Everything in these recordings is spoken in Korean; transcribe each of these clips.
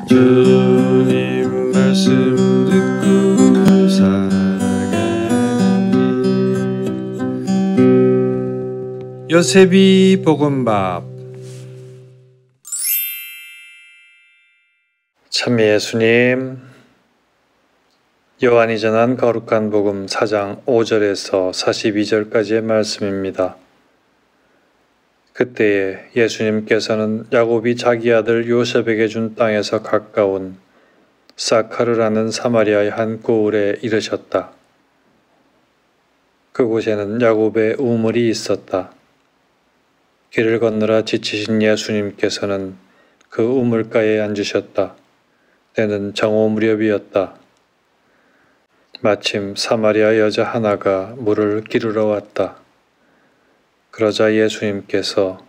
주님 말씀 듣고 살아가는 길. 요셉이 볶음밥. 참 예수님, 요한이 전한 거룩한 복음 4장 5절에서 42절까지의 말씀입니다. 그때에 예수님께서는 야곱이 자기 아들 요셉에게 준 땅에서 가까운 사카르라는 사마리아의 한 고을에 이르셨다. 그곳에는 야곱의 우물이 있었다. 길을 건너라 지치신 예수님께서는 그 우물가에 앉으셨다. 때는 정오 무렵이었다. 마침 사마리아 여자 하나가 물을 기르러 왔다. 그러자 예수님께서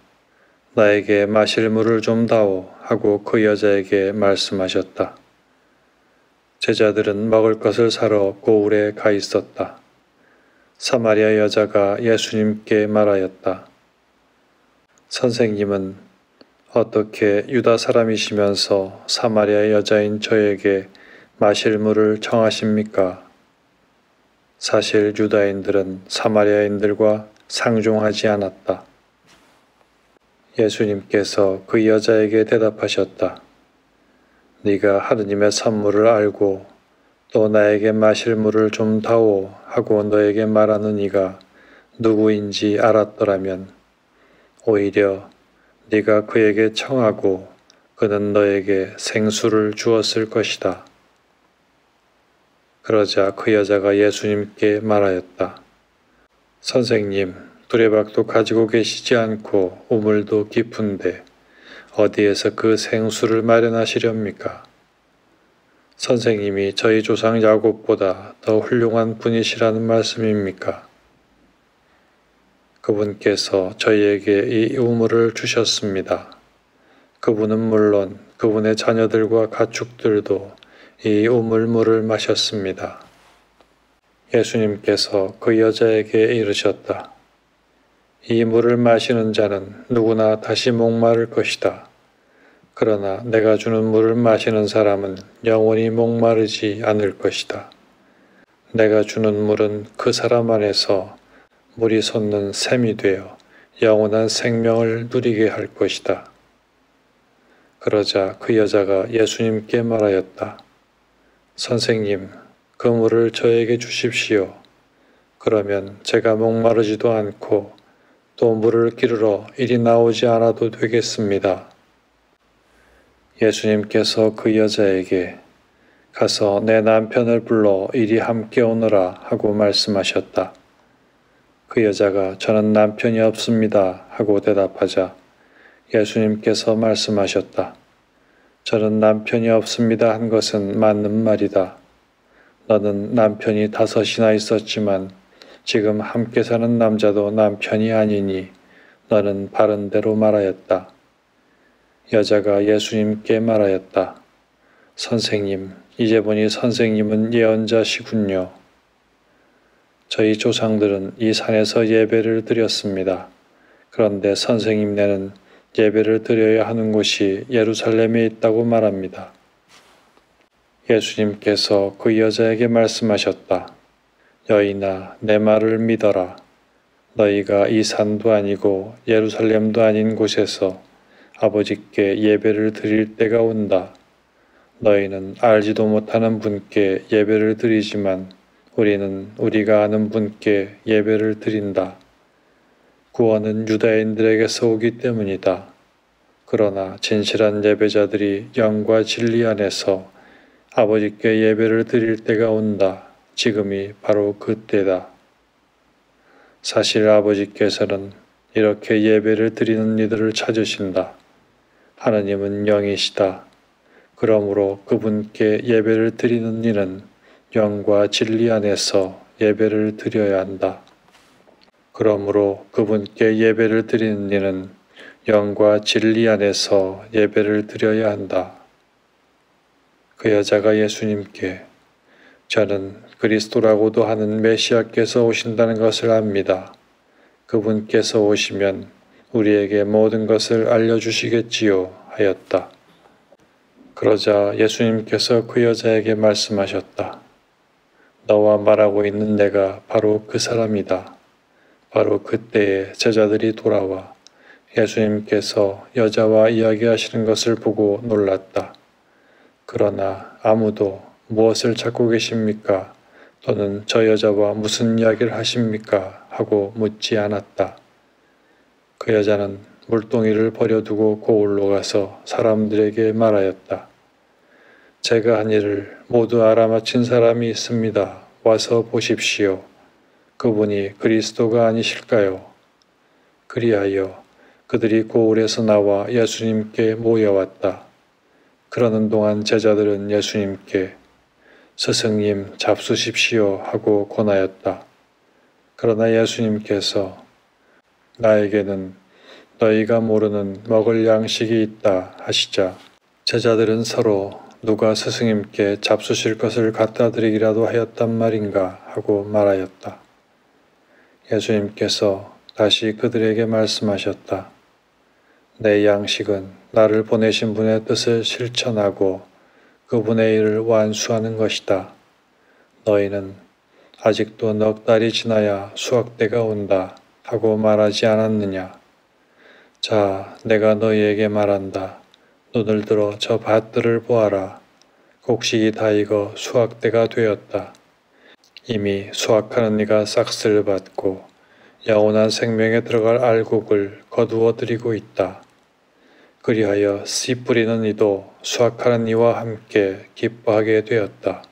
나에게 마실 물을 좀 다오 하고 그 여자에게 말씀하셨다. 제자들은 먹을 것을 사러 고을에 가 있었다. 사마리아 여자가 예수님께 말하였다. 선생님은 어떻게 유다 사람이시면서 사마리아 여자인 저에게 마실 물을 청하십니까? 사실 유다인들은 사마리아인들과 상종하지 않았다. 예수님께서 그 여자에게 대답하셨다. 네가 하느님의 선물을 알고 또 나에게 마실 물을 좀 다오 하고 너에게 말하는 이가 누구인지 알았더라면 오히려 네가 그에게 청하고 그는 너에게 생수를 주었을 것이다. 그러자 그 여자가 예수님께 말하였다. 선생님, 두레박도 가지고 계시지 않고 우물도 깊은데 어디에서 그 생수를 마련하시렵니까? 선생님이 저희 조상 야곱보다 더 훌륭한 분이시라는 말씀입니까? 그분께서 저희에게 이 우물을 주셨습니다. 그분은 물론 그분의 자녀들과 가축들도 이 우물물을 마셨습니다. 예수님께서 그 여자에게 이르셨다. 이 물을 마시는 자는 누구나 다시 목마를 것이다. 그러나 내가 주는 물을 마시는 사람은 영원히 목마르지 않을 것이다. 내가 주는 물은 그 사람 안에서 물이 솟는 샘이 되어 영원한 생명을 누리게 할 것이다. 그러자 그 여자가 예수님께 말하였다. 선생님, 그 물을 저에게 주십시오. 그러면 제가 목마르지도 않고 또 물을 기르러 이리 나오지 않아도 되겠습니다. 예수님께서 그 여자에게 가서 내 남편을 불러 이리 함께 오너라 하고 말씀하셨다. 그 여자가 저는 남편이 없습니다 하고 대답하자 예수님께서 말씀하셨다. 저는 남편이 없습니다 한 것은 맞는 말이다. 너는 남편이 5이나 있었지만 지금 함께 사는 남자도 남편이 아니니 너는 바른 대로 말하였다. 여자가 예수님께 말하였다. 선생님, 이제 보니 선생님은 예언자시군요. 저희 조상들은 이 산에서 예배를 드렸습니다. 그런데 선생님네는 예배를 드려야 하는 곳이 예루살렘에 있다고 말합니다. 예수님께서 그 여자에게 말씀하셨다. 여인아, 내 말을 믿어라. 너희가 이 산도 아니고 예루살렘도 아닌 곳에서 아버지께 예배를 드릴 때가 온다. 너희는 알지도 못하는 분께 예배를 드리지만 우리는 우리가 아는 분께 예배를 드린다. 구원은 유다인들에게서 오기 때문이다. 그러나 진실한 예배자들이 영과 진리 안에서 아버지께 예배를 드릴 때가 온다. 지금이 바로 그때다. 사실 아버지께서는 이렇게 예배를 드리는 이들을 찾으신다. 하나님은 영이시다. 그러므로 그분께 예배를 드리는 이는 영과 진리 안에서 예배를 드려야 한다. 그러므로 그분께 예배를 드리는 이는 영과 진리 안에서 예배를 드려야 한다. 그 여자가 예수님께 저는 그리스도라고도 하는 메시아께서 오신다는 것을 압니다. 그분께서 오시면 우리에게 모든 것을 알려주시겠지요 하였다. 그러자 예수님께서 그 여자에게 말씀하셨다. 너와 말하고 있는 내가 바로 그 사람이다. 바로 그때에 제자들이 돌아와 예수님께서 여자와 이야기하시는 것을 보고 놀랐다. 그러나 아무도 무엇을 찾고 계십니까? 또는 저 여자와 무슨 이야기를 하십니까? 하고 묻지 않았다. 그 여자는 물동이를 버려두고 고을로 가서 사람들에게 말하였다. 제가 한 일을 모두 알아맞힌 사람이 있습니다. 와서 보십시오. 그분이 그리스도가 아니실까요? 그리하여 그들이 고을에서 나와 예수님께 모여왔다. 그러는 동안 제자들은 예수님께 스승님 잡수십시오 하고 권하였다. 그러나 예수님께서 나에게는 너희가 모르는 먹을 양식이 있다 하시자 제자들은 서로 누가 스승님께 잡수실 것을 갖다 드리기라도 하였단 말인가 하고 말하였다. 예수님께서 다시 그들에게 말씀하셨다. 내 양식은 나를 보내신 분의 뜻을 실천하고 그분의 일을 완수하는 것이다. 너희는 아직도 넉 달이 지나야 수확때가 온다 하고 말하지 않았느냐. 자, 내가 너희에게 말한다. 눈을 들어 저 밭들을 보아라. 곡식이 다 익어 수확때가 되었다. 이미 수확하는 이가 싹스를 받고 영원한 생명에 들어갈 알곡을 거두어 드리고 있다. 그리하여 씨 뿌리는 이도 수확하는 이와 함께 기뻐하게 되었다.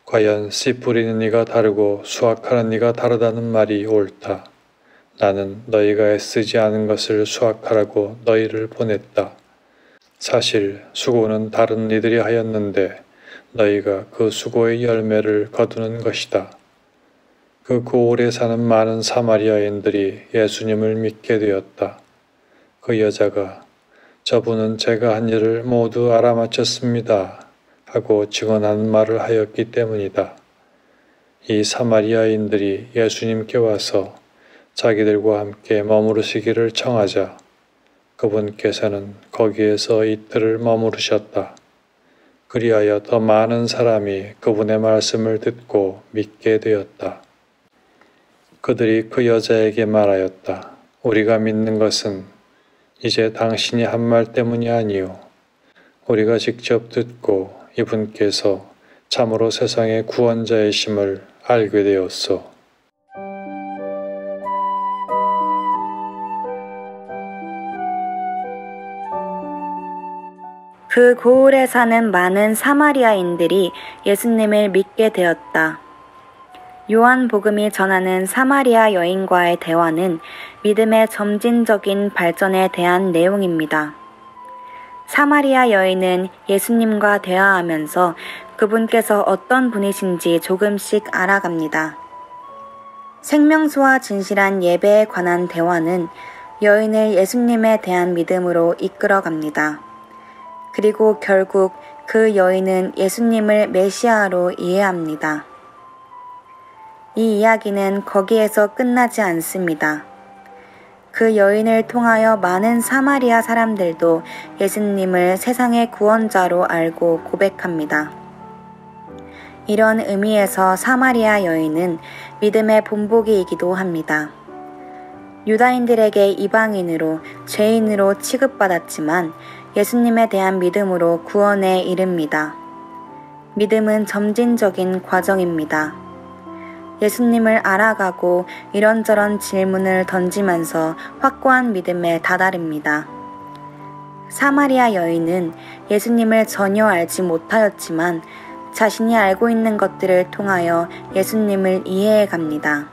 과연 씨 뿌리는 이가 다르고 수확하는 이가 다르다는 말이 옳다. 나는 너희가 애쓰지 않은 것을 수확하라고 너희를 보냈다. 사실 수고는 다른 이들이 하였는데 너희가 그 수고의 열매를 거두는 것이다. 그 고을에 사는 많은 사마리아인들이 예수님을 믿게 되었다. 그 여자가 저분은 제가 한 일을 모두 알아맞혔습니다 하고 증언하는 말을 하였기 때문이다. 이 사마리아인들이 예수님께 와서 자기들과 함께 머무르시기를 청하자 그분께서는 거기에서 이틀을 머무르셨다. 그리하여 더 많은 사람이 그분의 말씀을 듣고 믿게 되었다. 그들이 그 여자에게 말하였다. 우리가 믿는 것은 이제 당신이 한 말 때문이 아니요. 우리가 직접 듣고 이분께서 참으로 세상의 구원자이심을 알게 되었소. 그 고을에 사는 많은 사마리아인들이 예수님을 믿게 되었다. 요한복음이 전하는 사마리아 여인과의 대화는 믿음의 점진적인 발전에 대한 내용입니다. 사마리아 여인은 예수님과 대화하면서 그분께서 어떤 분이신지 조금씩 알아갑니다. 생명수와 진실한 예배에 관한 대화는 여인을 예수님에 대한 믿음으로 이끌어갑니다. 그리고 결국 그 여인은 예수님을 메시아로 이해합니다. 이 이야기는 거기에서 끝나지 않습니다. 그 여인을 통하여 많은 사마리아 사람들도 예수님을 세상의 구원자로 알고 고백합니다. 이런 의미에서 사마리아 여인은 믿음의 본보기이기도 합니다. 유다인들에게 이방인으로 죄인으로 취급받았지만 예수님에 대한 믿음으로 구원에 이릅니다. 믿음은 점진적인 과정입니다. 예수님을 알아가고 이런저런 질문을 던지면서 확고한 믿음에 다다릅니다. 사마리아 여인은 예수님을 전혀 알지 못하였지만 자신이 알고 있는 것들을 통하여 예수님을 이해해 갑니다.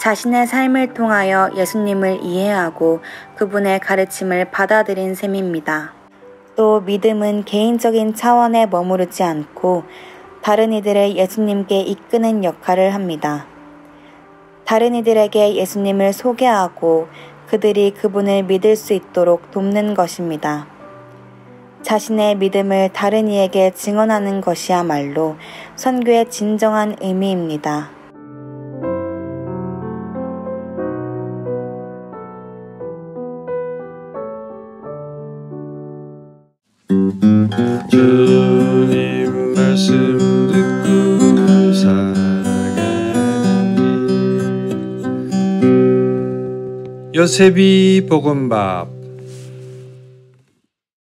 자신의 삶을 통하여 예수님을 이해하고 그분의 가르침을 받아들인 셈입니다. 또 믿음은 개인적인 차원에 머무르지 않고 다른 이들을 예수님께 이끄는 역할을 합니다. 다른 이들에게 예수님을 소개하고 그들이 그분을 믿을 수 있도록 돕는 것입니다. 자신의 믿음을 다른 이에게 증언하는 것이야말로 선교의 진정한 의미입니다. 주님 말씀 듣고 살아가니 요셉이 볶음밥